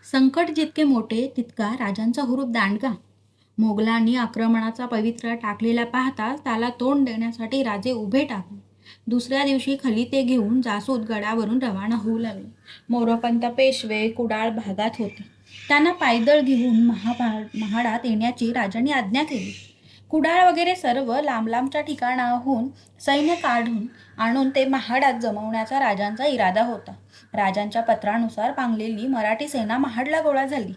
संकट जितके मोठे तितका राजांचा हुरूप दांडगा. मोगलांनी आक्रमणाचा पवित्रा टाकलेला पाहताच त्याला तोंड देण्यासाठी राजे उभे टाकले. दुसऱ्या दिवशी खलिते घेऊन जासूद गडावरून रवाना होऊ लागले. मोरोपंत पेशवे कुडाळ भागात होते. त्यांना पायदळ घेऊन महाडात येण्याची राजांनी आज्ञा केली. कुडाळ वगैरे सर्व लांब लांबच्या ठिकाणाहून सैन्य काढून आणून ते महाडात जमवण्याचा राजांचा इरादा होता. राजांच्या पत्रानुसार पांगलेली मराठी सेना महाडला गोळा झाली.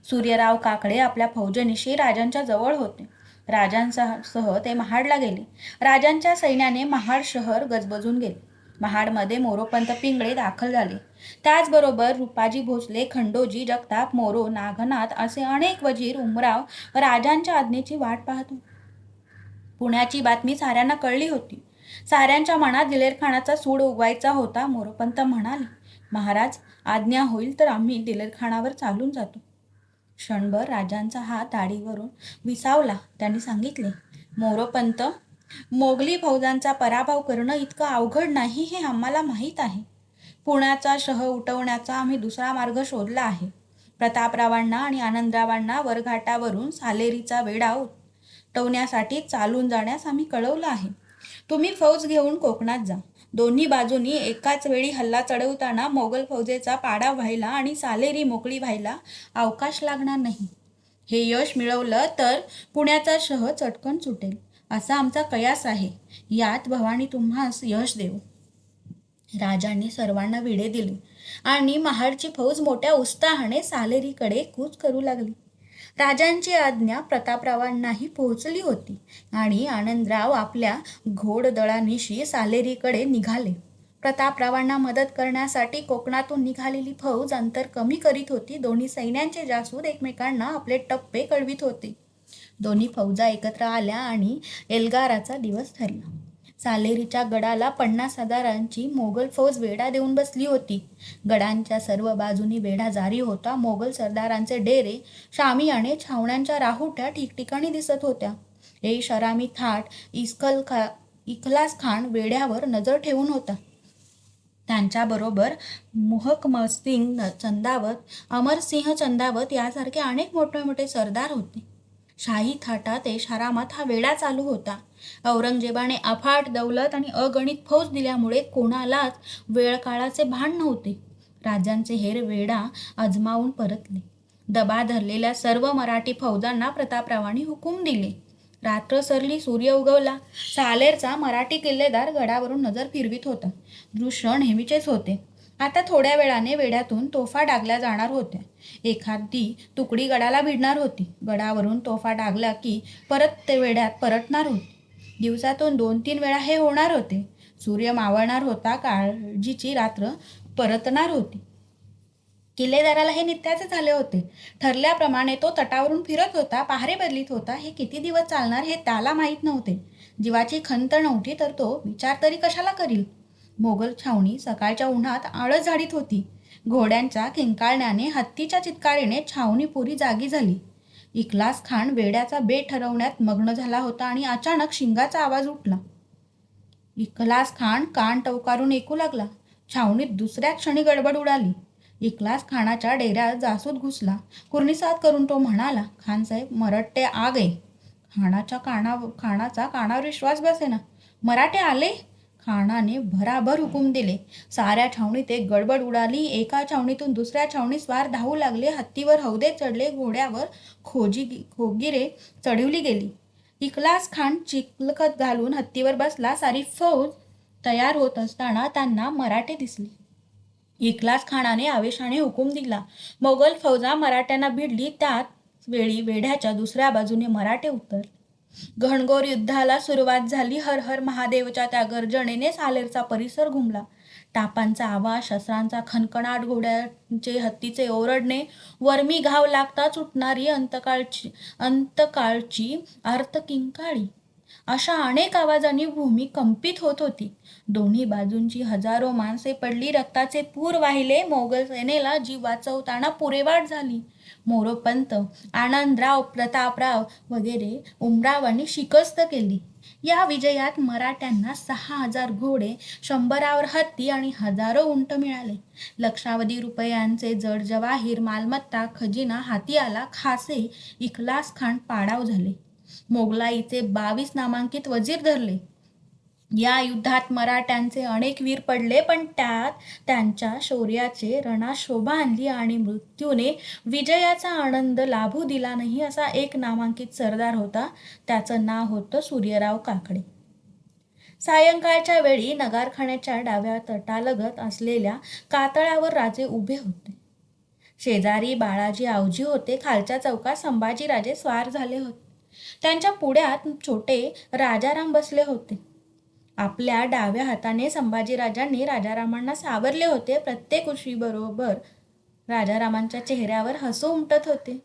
सूर्यराव काकडे आपल्या फौजेनिशी राजांच्या जवळ होते. राजांसह ते महाडला गेले. राजांच्या सैन्याने महाड शहर गजबजून गेले. महाडमध्ये मोरोपंत पिंगळे दाखल झाले. त्याचबरोबर रुपाजी भोसले, खंडोजी, जगताप, मोरो, नागनाथ असे अनेक वजीर उमराव राजांच्या आज्ञेची वाट पाहत होते. पुण्याची बातमी साऱ्यांना कळली होती. साऱ्यांच्या मनात दिलेरखानाचा सूड उगवायचा होता. मोरोपंत म्हणाले, महाराज, आज्ञा होईल तर आम्ही दिलेरखानावर चालून जातो. क्षणभर राजांचा हात दाढीवरून विसावला. त्यांनी सांगितले, मोरोपंत, मोगली फौजांचा पराभव करणं इतकं अवघड नाही हे आम्हाला माहीत आहे. पुण्याचा शह उठवण्याचा आम्ही दुसरा मार्ग शोधला आहे. प्रतापरावांना आणि आनंदरावांना वरघाटावरून सालेरीचा वेढा उठवण्यासाठी चालून जाण्यास आम्ही कळवलं आहे. तुम्ही फौज घेऊन कोकणात जा. दोन्ही बाजूंनी एकाच वेळी हल्ला चढवताना मोगल फौजेचा पाडा व्हायला आणि सालेरी मोकळी व्हायला अवकाश लागणार नाही. हे यश मिळवलं तर पुण्याचा शह चटकन सुटेल असा आमचा कयास आहे. यात भवानी तुम्हास यश देव. राजांनी सर्वांना विडे दिले आणि महाडची फौज मोठ्या उत्साहाने सालेरीकडे कूच करू लागली. राजांची आज्ञा प्रतापरावांनाही पोहोचली होती आणि आनंदराव आपल्या घोडदळानिशी सालेरीकडे निघाले. प्रतापरावांना मदत करण्यासाठी कोकणातून निघालेली फौज अंतर कमी करीत होती. दोन्ही सैन्यांचे जासूद एकमेकांना आपले टप्पे कळवित होते. दोन्ही फौजा एकत्र आल्या आणि एल्गाराचा दिवस ठरला. सालेरीच्या गडाला 50,000ची मोगल फौज वेढा देऊन बसली होती. गडांच्या सर्व बाजूनी वेढा जारी होता. मोगल सरदारांचे डेरे, शामियाने, छावण्यांच्या राहुट्या ठिकठिकाणी दिसत होत्या. शरामी थाट इखलास खान वेढ्यावर नजर ठेवून होता. त्यांच्याबरोबर मुहकमसिंग चंदावत, अमरसिंह चंदावत यासारखे अनेक मोठे मोठे सरदार होते. शाही थाटात ऐशारामात हा वेढा चालू होता. औरंगजेबाने अफाट दौलत आणि अगणित फौज दिल्यामुळे कोणालाच वेळकाळाचे भान नव्हते. राजांचे हेर वेढा अजमावून परतले. दबा धरलेल्या सर्व मराठी फौजांना प्रतापरावांनी हुकूम दिले. रात्र सरली, सूर्य उगवला. सालेरचा मराठी किल्लेदार गडावरून नजर फिरवित होता. दृश्य नेहमीचेच होते. आता थोड्या वेळाने वेढ्यातून तोफा डागल्या जाणार होत्या. एखादी तुकडी गडाला भिडणार होती. गडावरून तोफा डागला की परत ते वेढ्यात परतणार होती. दिवसातून 2-3 वेळा हे होणार होते. सूर्य मावळणार होता. काळजीची रात्र परतणार होती. किल्लेदाराला हे नित्याचे झाले होते. ठरल्याप्रमाणे तो तटावरून फिरत होता, पहारे बदलीत होता. हे किती दिवस चालणार हे त्याला माहीत नव्हते. जीवाची खंत नव्हती तर तो विचार तरी कशाला करील. मोगल छावणी सकाळच्या उन्हात आळस झाडीत होती. घोड्यांच्या किंकाळण्याने, हत्तीच्या चित्कारीने छावणी पुरी जागी झाली. इखलास खान वेड्याचा बेट ठरवण्यात मग्न झाला होता आणि अचानक शिंगाचा आवाज उठला. इखलास खान कान टवकारून ऐकू लागला. छावणीत दुसऱ्या क्षणी गडबड उडाली. इखलास खानाच्या डेऱ्यात जासूद घुसला. कुर्निसाद करून तो म्हणाला, खानसाहेब, मराठे आ गए. खानाचा कानावर विश्वास बसेना. मराठे आले? खानाने भराभर हुकूम दिले. साऱ्या छावणीत एक गडबड उडाली. एका छावणीतून दुसऱ्या छावणी स्वार धावू लागले. हत्तीवर हौदे चढले. घोड्यावर खोगिरे चढवली गेली. इखलास खान चिलखत घालून हत्तीवर बसला. सारी फौज तयार होत असताना त्यांना मराठे दिसले. इखलास खानाने आवेशाने हुकूम दिला. मोगल फौजा मराठ्यांना भिडली. त्याच वेळी वेढ्याच्या दुसऱ्या बाजूने मराठे उतरले. घनघोर युद्धाला सुरुवात झाली. हर हर महादेवच्या त्या गर्जनेने सालेरचा परिसर घुमला. टापांचा आवाज, शस्त्रांचा खणखणाट, घोड्यांचे हत्तीचे ओरडणे, वर्मी घाव लागताच उठणारी अंतकाळची आर्तकिंकाळी, अशा अनेक आवाजांनी भूमी कंपित होत होती. दोन्ही बाजूंची हजारो माणसे पडली. रक्ताचे पूर वाहिले. मोगल सेनेला जीव वाचवताना पुरेवाट झाली. मोरोपंत, आनंदराव, प्रतापराव वगैरे उमरावांनी शिकस्त केली. या विजयात मराठ्यांना 6,000 घोडे, 100वर हत्ती आणि हजारो उंट मिळाले. लक्षावधी रुपयांचे जड जवाहीर, मालमत्ता, खजिना हाती आला. खासे इखलास खान पाडाव झाले. मोगलाईचे 22 नामांकित वजीर धरले. या युद्धात मराठ्यांचे अनेक वीर पडले, पण त्यात त्यांच्या शौर्याचे रणात शोभा आणली आणि मृत्यूने विजयाचा आनंद लाभू दिला नाही असा एक नामांकित सरदार होता. त्याचं नाव होतं सूर्यराव काकडे. सायंकाळच्या वेळी नगारखान्याच्या डाव्या तटालगत असलेल्या कातळावर राजे उभे होते. शेजारी बाळाजी आवजी होते. खालच्या चौकात संभाजीराजे स्वार झाले होते. त्यांच्या पुढ्यात छोटे राजाराम बसले होते. आपल्या डाव्या हाताने संभाजीराजांनी राजारामांना सावरले होते. प्रत्येक उशीबरोबर राजारामांच्या चेहऱ्यावर हसू उमटत होते.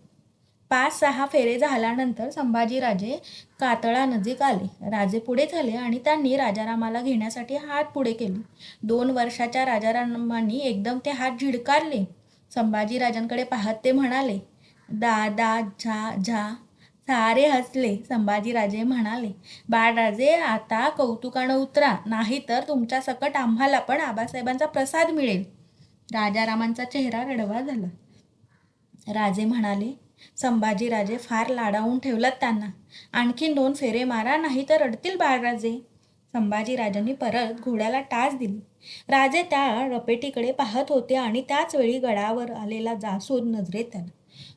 5-6 फेरे झाल्यानंतर संभाजीराजे कातळानजीक आले. राजे पुढे झाले आणि त्यांनी राजारामाला घेण्यासाठी हात पुढे केले. 2 वर्षाच्या राजारामांनी एकदम ते हात झिडकारले. संभाजीराजांकडे पाहत ते म्हणाले, दादा झा झा. सारे हसले. संभाजीराजे म्हणाले, बाळराजे आता कौतुकानं उतरा, नाही तर तुमच्या सकट आम्हाला पण आबासाहेबांचा प्रसाद मिळेल. राजारामांचा चेहरा रडवा झाला. राजे म्हणाले, संभाजीराजे फार लाडावून ठेवलात त्यांना. आणखीन 2 फेरे मारा, नाही तर रडतील बाळराजे. संभाजीराजांनी परत घोड्याला टाच दिली. राजे त्या रपेटीकडे पाहत होते आणि त्याच वेळी गडावर आलेला जासूद नजरेत आला.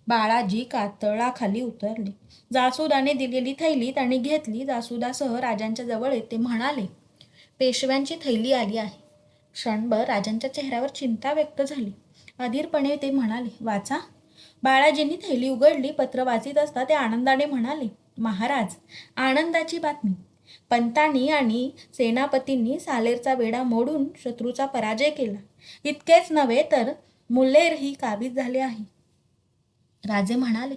बाळाजी कातळाखाली उतरले. जासुदाने दिलेली थैली त्यांनी घेतली. जासुदासह राजांच्या जवळ येते म्हणाले, पेशव्यांची थैली आली आहे. क्षणभर राजांच्या चेहऱ्यावर चिंता व्यक्त झाली. अधीरपणे ते म्हणाले, वाचा. बाळाजींनी थैली उघडली. पत्र वाचित असता ते आनंदाने म्हणाले, महाराज, आनंदाची बातमी. पंतांनी आणि सेनापतींनी सालेरचा वेढा मोडून शत्रूचा पराजय केला. इतकेच नव्हे तर मुल्हेरही काबीज झाले आहे. राजे म्हणाले,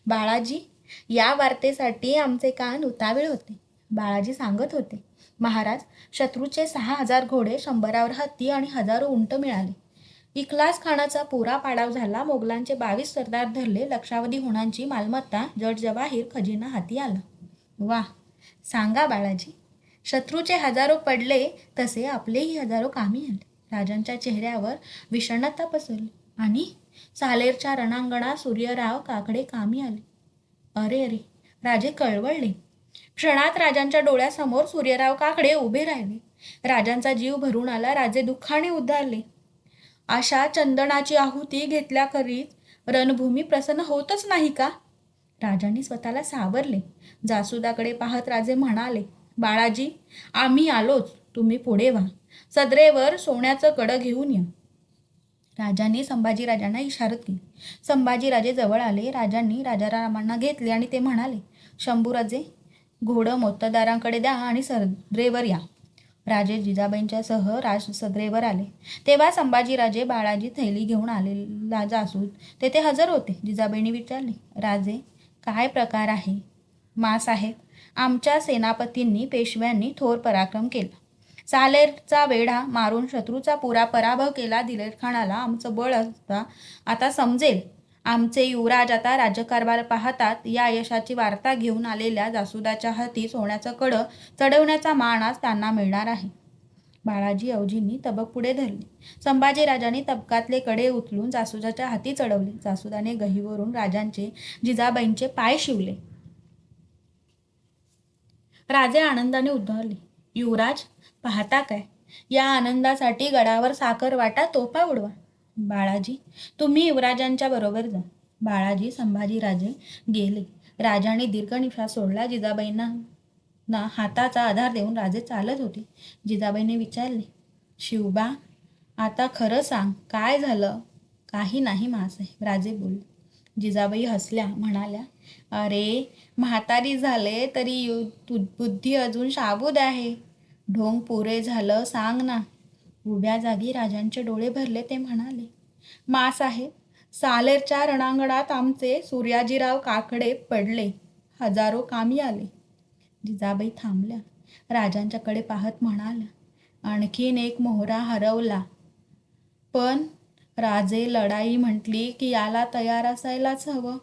बाळाजी, या वार्तेसाठी आमचे कान उतावीळ होते. बाळाजी सांगत होते, महाराज, शत्रूचे 6,000 घोडे, 100वर हत्ती आणि हजारो उंट मिळाले. इखलास खानाचा पुरा पाडाव झाला. मोगलांचे 22 सरदार धरले. लक्षावधी होणांची मालमत्ता, जड जवाहीर, खजिना हाती आला. वा, सांगा बाळाजी. शत्रूचे हजारो पडले तसे आपलेही हजारो कामी आले. राजांच्या चेहऱ्यावर विषण्णता पसरली आणि सालेरच्या रणांगणात सूर्यराव काकडे कामी आले. अरे अरे, राजे कळवळले. क्षणात राजांच्या डोळ्यासमोर सूर्यराव काकडे उभे राहिले. राजांचा जीव भरून आला. राजे दुःखाने उद्गारले, अशा चंदनाची आहुती घेतल्याखेरीज रणभूमी प्रसन्न होतच नाही का? राजांनी स्वतःला सावरले. जासुदाकडे पाहत राजे म्हणाले, बाळाजी, आम्ही आलोच, तुम्ही पुढे व्हा. सदरेवर सोन्याचं कडं घेऊन या. राजांनी संभाजीराजांना इशारत केली. संभाजीराजे जवळ आले. राजांनी राजारामांना घेतले आणि ते म्हणाले, शंभूराजे, घोडं मोत्तदारांकडे द्या आणि सदरेवर या. राजे जिजाबाईंच्या सह सदरेवर आले. तेव्हा संभाजीराजे बाळाजी थैली घेऊन आलेला जासूद तेथे हजर होते. जिजाबाईंनी विचारले, राजे, काय प्रकार आहे? मासाहेब, आमच्या सेनापतींनी, पेशव्यांनी थोर पराक्रम केला. सालेरचा वेढा मारून शत्रूचा पुरा पराभव केला. दिलेरखानाला आमचं बळ असता आता समजेल. आमचे युवराज आता राज्यकारभार पाहतात. या यशाची वार्ता घेऊन आलेल्या जासुदाच्या हाती सोन्याचं कडं चढवण्याचा मान आज त्यांना मिळणार आहे. बाळाजी अवजींनी तबक पुढे धरली. संभाजीराजांनी तबकातले कडे उचलून जासुदाच्या हाती चढवले. जासुदाने गहीवरून राजांचे, जिजाबाईंचे पाय शिवले. राजे आनंदाने उद्गारले, युवराज, पाहता काय? या आनंदासाठी गडावर साखर वाटा, तोफा उडवा. बाळाजी, तुम्ही युवराजांच्या बरोबर जा. बाळाजी, संभाजीराजे गेले. राजाने दीर्घ निश्वास सोडला. जिजाबाईंना हाताचा आधार देऊन राजे चालत होते. जिजाबाईंनी विचारले, शिवबा, आता खरं सांग, काय झालं? काही नाही मासाहेब, राजे बोलले. जिजाबाई हसल्या, म्हणाल्या, अरे, म्हातारी झाले तरी बुद्धी अजून शाबूद आहे. ढोंग पुरे झालं, सांग ना. उभ्या जागी राजांचे डोळे भरले. ते म्हणाले, मासाहेब, सालेरच्या रणांगणात आमचे सूर्याजीराव काकडे पडले. हजारो कामी आले. जिजाबाई थांबल्या. राजांच्याकडे पाहत म्हणाल्या, आणखीन एक मोहरा हरवला. पण राजे, लढाई म्हटली की याला तयार असायलाच हवं.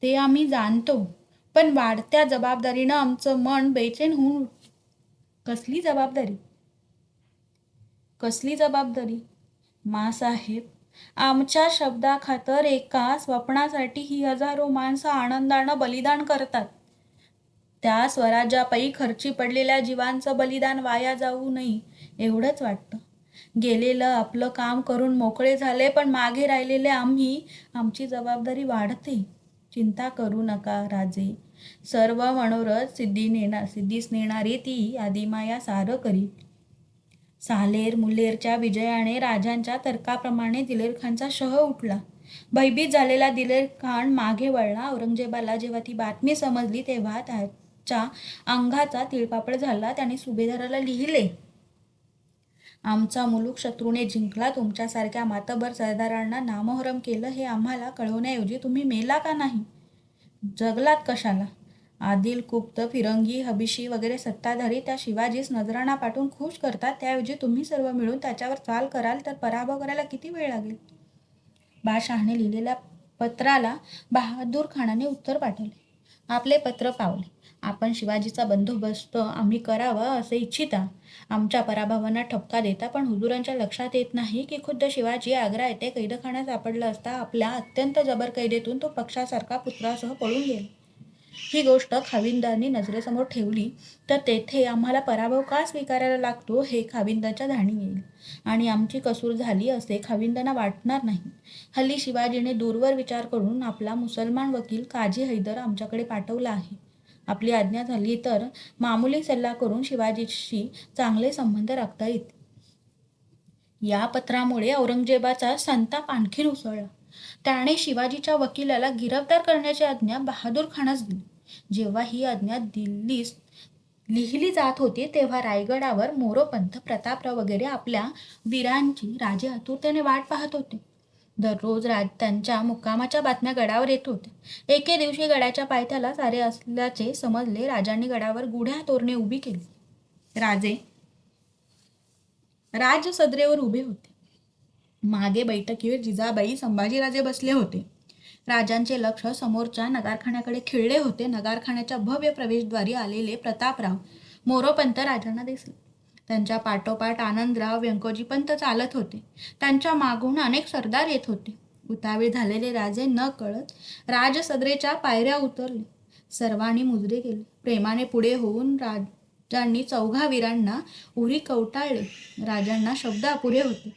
ते आम्ही जाणतो. पण वाढत्या जबाबदारीनं आमचं मन बेचैन होऊन कसली जबाबदारी? कसली जबाबदारी? मासाहेब, आमच्या शब्दाखातर एका स्वप्नासाठी ही हजारो माणसं आनंदानं बलिदान करतात. त्या स्वराज्यापायी खर्ची पडलेल्या जीवांचं बलिदान वाया जाऊ नये एवढंच वाटतं. गेलेलं आपलं काम करून मोकळे झाले, पण मागे राहिलेले आमची जबाबदारी वाढते. चिंता करू नका राजे, सर्व मनोरथ सिद्धीस नेणारी ती आदिमाया सारं करी. सालेर मुल्लेरच्या विजयाने राजांच्या तर्काप्रमाणे दिलेरखानचा शह उठला. भयभीत झालेला दिलेर खान मागे वळला. औरंगजेबाला जेव्हा ती बातमी समजली तेव्हा त्याच्या अंगाचा तिळपापड झाला. त्याने सुभेदाराला लिहिले, आमचा मुलूक शत्रूने जिंकला. तुमच्यासारख्या मातबर सरदारांना नामोहरम केलं हे आम्हाला कळवण्याऐवजी तुम्ही मेला का नाही? जगलात कशाला? आदिल कुप्त, फिरंगी, हबिशी वगैरे सत्ताधारी त्या शिवाजीस नजराणा पाठवून खुश करतात. त्याऐवजी तुम्ही सर्व मिळून त्याच्यावर चाल कराल तर पराभव करायला किती वेळ लागेल? बादशहाने लिहिलेल्या पत्राला बहादूर खानाने उत्तर पाठवले. आपले पत्र पावले. आपण शिवाजीचा बंदोबस्त आम्ही करावा असे इच्छिता. आमच्या पराभवांना ठपका देता, पण हुजुरांच्या लक्षात येत नाही की खुद्द शिवाजी आग्रा येथे कैदखान्यात सापडला असता आपल्या अत्यंत जबर कैदेतून तो पक्षासारखा पुत्रासह पळून गेला. ही गोष्ट खाविंदांनी नजरेसमोर ठेवली तर तेथे आम्हाला पराभव का स्वीकारायला लागतो हे खाविंदांच्या ध्यानी येईल आणि आमची कसूर झाली असे खाविंदांना वाटणार नाही. हल्ली शिवाजीने दूरवर विचार करून आपला मुसलमान वकील काजी हैदर आमच्याकडे पाठवला आहे. आपली आज्ञा झाली तर मामुली सल्ला करून शिवाजीशी चांगले संबंध राखता येतील. या पत्रामुळे औरंगजेबाचा संताप आणखीन उसळला. त्याने शिवाजीच्या वकिलाला गिरफ्तार करण्याची आज्ञा बहादूर खानास दिली. जेव्हा ही आज्ञा दिल्लीस लिहिली जात होती तेव्हा रायगडावर मोरोपंत, प्रतापराव वगैरे आपल्या वीरांची राजे आतुरतेने वाट पाहत होते. दररोज त्यांच्या मुक्कामाच्या बातम्या गडावर येत होत्या. एके दिवशी गडाच्या पायथ्याला सारे असल्याचे समजले. राजांनी गडावर गुढ्या तोरणे उभी केली. राजे राजसदरेवर उभे होते. मागे बैठकीवर जिजाबाई, संभाजीराजे बसले होते. राजांचे लक्ष समोरच्या नगारखान्याकडे खिळले होते. नगारखान्याच्या भव्य प्रवेशद्वारी आलेले प्रतापराव, मोरोपंत राजांना दिसले. त्यांच्या पाठोपाठ आनंदराव, व्यंकोजीपंत चालत होते. त्यांच्या मागून अनेक सरदार येत होते. उतावीळ झालेले राजे न कळत राजसदरेच्या पायऱ्या उतरले. सर्वांनी मुजरे केले. प्रेमाने पुढे होऊन राजांनी चौघा वीरांना उरी कवटाळले. राजांना शब्द अपुरे होते.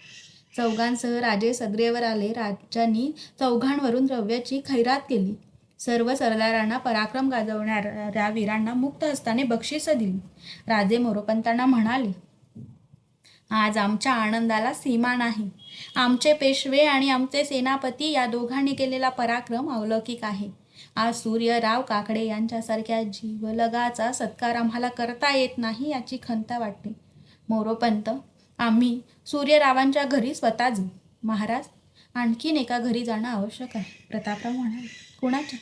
चौघांसह राजे सदरेवर आले. राजांनी चौघांवरून द्रव्याची खैरात केली. सर्व सरदारांना पराक्रम गाजवणाऱ्या वीरांना मुक्त हस्ताने बक्षिसं दिली. राजे मोरोपंतांना म्हणाले, आज आमच्या आनंदाला सीमा नाही. आमचे पेशवे आणि आमचे सेनापती या दोघांनी केलेला पराक्रम अलौकिक आहे. आज सूर्यराव काकडे यांच्यासारख्या जीवलगाचा सत्कार आम्हाला करता येत नाही याची खंत वाटते. मोरोपंत, आम्ही सूर्यरावांच्या घरी स्वतः जाऊ. महाराज, आणखीन एका घरी जाणं आवश्यक आहे. प्रतापराव म्हणाले, कुणाच्या?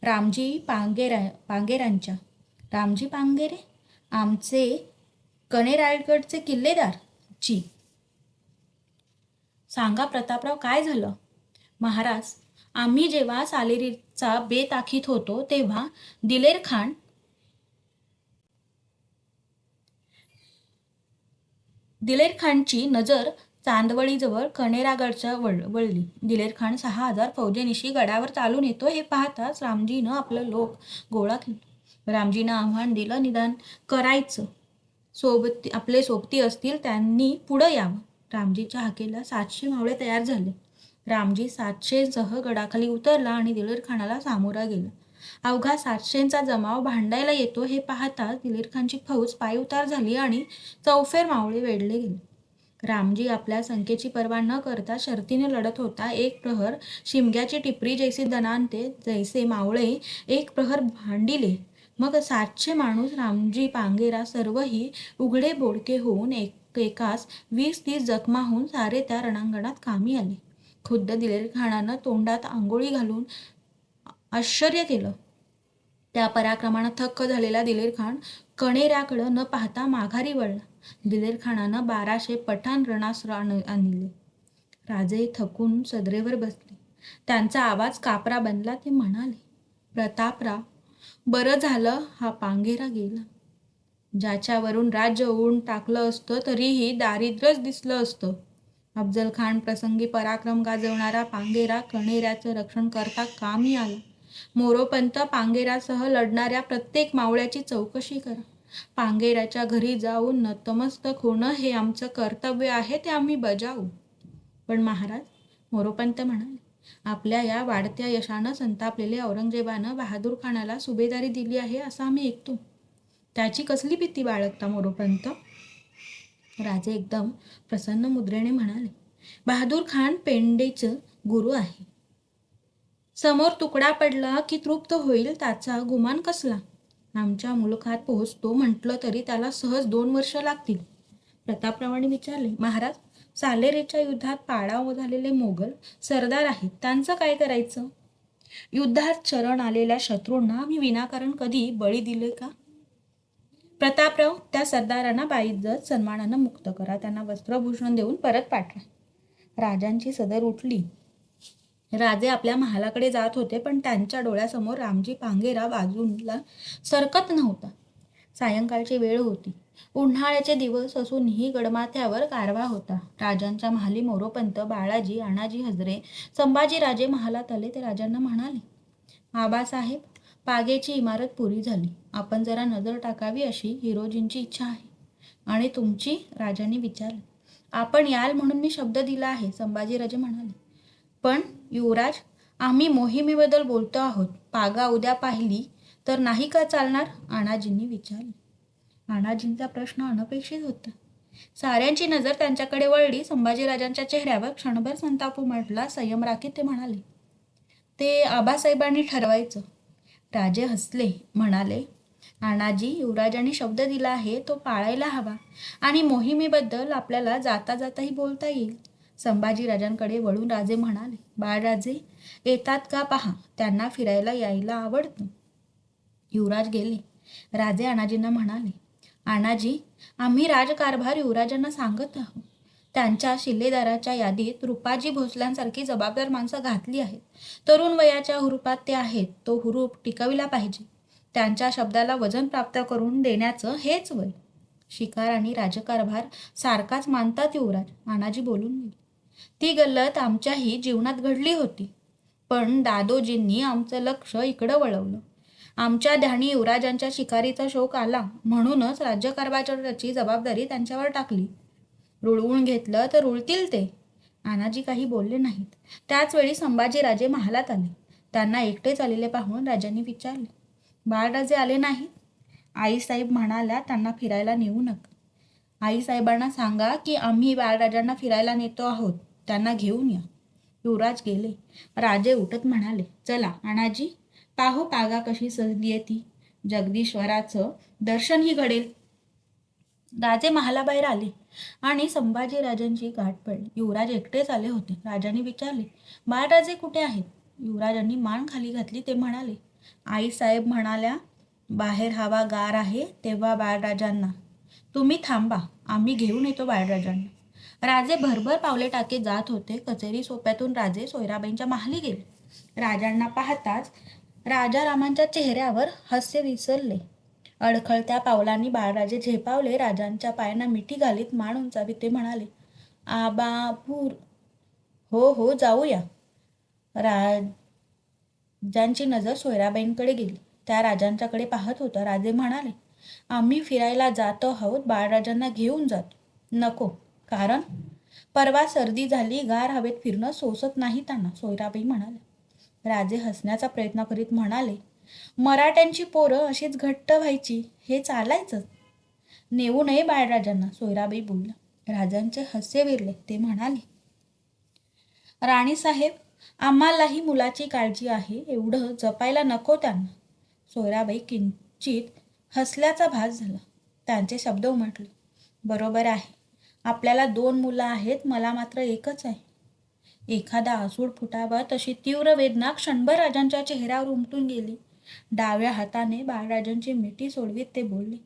रामजी पांगेरांच्या. रामजी पांगेरे? आमचे कणेरायगडचे किल्लेदार? जी. सांगा प्रतापराव, काय झालं? महाराज, आम्ही जेव्हा सालेरीचा बेत आखीत होतो तेव्हा दिलेर खानची नजर चांदवळीजवळ कणेरागडच्या वळली. दिलेर खान 6000 फौजेनिशी गडावर चालून येतो हे पाहताच रामजीनं आपलं लोक गोळा केलं. रामजीनं आव्हान दिलं, निदान करायचं. आपले सोबती असतील त्यांनी पुढं यावं. रामजीच्या हाकेला 700 मावळे तयार झाले. रामजी 700 सह गडाखाली उतरला आणि दिलेर खानाला सामोरा गेला. अवघा 700चा जमाव भांडायला येतो हे पाहताच दिलेर खानची फौज पायउतार झाली आणि चौफेर मावळे वेढले गेले. रामजी आपल्या संख्येची पर्वा न करता शर्तीने लढत होता. एक प्रहर शिमग्याची टिपरी जैसे दणाणते जैसे मावळे एक प्रहर भांडिले. मग 700 माणूस, रामजी, पांगेरा सर्वही उघडे बोडके होऊन एकाच 20-30 जखमा होऊन सारे त्या रणांगणात कामी आले. खुद्द दिलेर खानानं तोंडात आंघोळी घालून आश्चर्य केलं. त्या पराक्रमानं थक्क झालेला दिलेर खान कणेऱ्याकडं न पाहता माघारी वळला. दिलेर खानानं 1200 पठाण रणास आणले. राजे थकून सदरेवर बसले. त्यांचा आवाज कापरा बनला. ते म्हणाले, प्रतापराव, बरं झालं हा पांगेरा गेला. ज्याच्यावरून राज्य ओढून टाकलं असतं तरीही दारिद्र्यच दिसलं असतं. अफजल खान प्रसंगी पराक्रम गाजवणारा पांगेरा कण्हेऱ्याचं रक्षण करता कामी आला. मोरोपंत पांगेरासह लढणाऱ्या प्रत्येक मावळ्याची चौकशी करा. पांगेराच्या घरी जाऊन नतमस्तक होणं हे आमचं कर्तव्य आहे, ते आम्ही बजावू. पण महाराज, मोरोपंत म्हणाले, आपल्या या वाढत्या यशानं संतापलेल्या औरंगजेबानं बहादूर खानाला सुभेदारी दिली आहे असं आम्ही ऐकतो. त्याची कसली भीती बाळगता मोरोपंत? राजे एकदम प्रसन्न मुद्रेने म्हणाले, बहादूर खान पेंडेचं गुरु आहे. समोर तुकडा पडला की तृप्त होईल त्याचा गुमान कसला. आमच्या मुलखात पोहोचतो म्हटलं तरी त्याला सहज 2 वर्ष लागतील. प्रतापरावांनी विचारले, महाराज, सालेरेच्या युद्धात पाडाव झालेले मोगल सरदार आहेत, त्यांचं काय करायचं? युद्धात शरण आलेल्या शत्रूंना आम्ही विनाकारण कधी बळी दिले का? प्रतापराव, त्या सरदारांना बाइज्जत सन्मानानं मुक्त करा, त्यांना वस्त्रभूषण देऊन परत पाठवा. राजांची सदर उठली. राजे आपल्या महालाकडे जात होते, पण त्यांच्या डोळ्यासमोर रामजी पांगेरा बाजूला सरकत नव्हता. सायंकाळची वेळ होती. उन्हाळ्याचे दिवस असूनही गडमाथ्यावर गारवा होता. राजांच्या महाली मोरोपंत, बाळाजी, अण्णाजी हजरे संभाजीराजे महालात आले. ते राजांना म्हणाले, आबासाहेब, पागेची इमारत पुरी झाली. आपण जरा नजर टाकावी अशी हिरोजींची इच्छा आहे. आणि तुमची? राजांनी विचारले. आपण याल म्हणून मी शब्द दिला आहे, संभाजीराजे म्हणाले. पण युवराज, आम्ही मोहिमेबद्दल बोलतो आहोत. पागा उद्या पाहिली तर नाही का चालणार? अण्णाजींनी विचारले. अण्णाजींचा प्रश्न अनपेक्षित होता. साऱ्यांची नजर त्यांच्याकडे वळली. संभाजीराजांच्या चेहऱ्यावर क्षणभर संताप उमटला. संयम राखीत ते म्हणाले, ते आबासाहेबांनी ठरवायचं. राजे हसले, म्हणाले, अण्णाजी, युवराजांनी शब्द दिला आहे तो पाळायला हवा, आणि मोहिमेबद्दल आपल्याला जाता जाताही बोलता येईल. संभाजीराजांकडे वळून राजे म्हणाले, बाळराजे येतात का पहा, त्यांना फिरायला यायला आवडतं. युवराज गेले. राजे अण्णाजींना म्हणाले, अण्णाजी, आम्ही राजकारभार युवराजांना सांगत आहोत. त्यांच्या शिल्लेदाराच्या यादीत रुपाजी भोसल्यांसारखी जबाबदार माणसं घातली आहेत. तरुण वयाच्या हुरूपात ते आहेत. तो हुरूप टिकविला पाहिजे. त्यांच्या शब्दाला वजन प्राप्त करून देण्याचं हेच वय. शिकार आणि राजकारभार सारखाच मानतात युवराज, अण्णाजी बोलून गेले. ती गल्लत आमच्याही जीवनात घडली होती, पण दादोजींनी आमचं लक्ष इकडं वळवलं. आमच्या ध्यानी युवराजांच्या शिकारीचा शौक आला, म्हणूनच राज्यकारभाराची जबाबदारी त्यांच्यावर टाकली. रुळवून घेतलं तर रुळतील ते. अण्णाजी काही बोलले नाहीत. त्याचवेळी संभाजीराजे महालात आले. त्यांना एकटेच आलेले पाहून राजांनी विचारले, बाळराजे आले नाही? आईसाहेब म्हणाल्या त्यांना फिरायला नेऊ नका. आईसाहेबांना सांगा की आम्ही बाळराजांना फिरायला नेतो आहोत, त्यांना घेऊन या. युवराज गेले. राजे उठत म्हणाले, चला अण्णाजी, पाहू पागा कशी सजलीये ती. जगदीश्वराचं दर्शनही घडेल. राजे महालाबाहेर आले आणि संभाजीराजांची गाठ पडली. युवराज एकटेच आले होते. राजांनी विचारले, बाळराजे कुठे आहेत? युवराजांनी मान खाली घातली. ते म्हणाले, आईसाहेब म्हणाल्या बाहेर हवा गार आहे, तेव्हा बाळराजांना. तुम्ही थांबा, आम्ही घेऊन येतो बाळराजांना. राजे भरभर पावले टाके जात होते. कचेरी सोप्यातून राजे सोयराबाईंच्या महाली गेले. राजांना पाहताच राजारामांच्या चेहऱ्यावर हास्य विसरले. अडखळत्या पावलांनी बाळराजे झेपावले. राजांच्या पायांना मिठी घालीत मान उंचावीत ते म्हणाले, आबापूर. हो हो, जाऊया. राजांची नजर सोयराबाईंकडे गेली. त्या राजांच्याकडे पाहत होत्या. राजे म्हणाले, आम्ही फिरायला जातो आहोत, बाळराजांना घेऊन जातो. नको. कारण? परवा सर्दी झाली, गार हवेत फिरणं सोसत नाही त्यांना, सोयराबाई म्हणाले. राजे हसण्याचा प्रयत्न करीत म्हणाले, मराठ्यांची पोरं अशीच घट्ट व्हायची, हे चालायचंच. नेऊ नये बाळराजांना, सोयराबाई बोलल्या. राजांचे हास्य विरले. ते म्हणाले, राणीसाहेब, आम्हालाही मुलाची काळजी आहे, एवढं जपायला नको त्यांना. सोयराबाई किंचित हसल्याचा भास झाला. त्यांचे शब्द उमटले, बरोबर आहे. आपल्याला 2 मुलं आहेत, मला मात्र एकच आहे. एखादा आसूड फुटावा तशी तीव्र वेदना क्षणभर राजांच्या चेहऱ्यावर उमटून गेली. डाव्या हाताने बाळराजांची मिठी सोडवीत ते बोलले,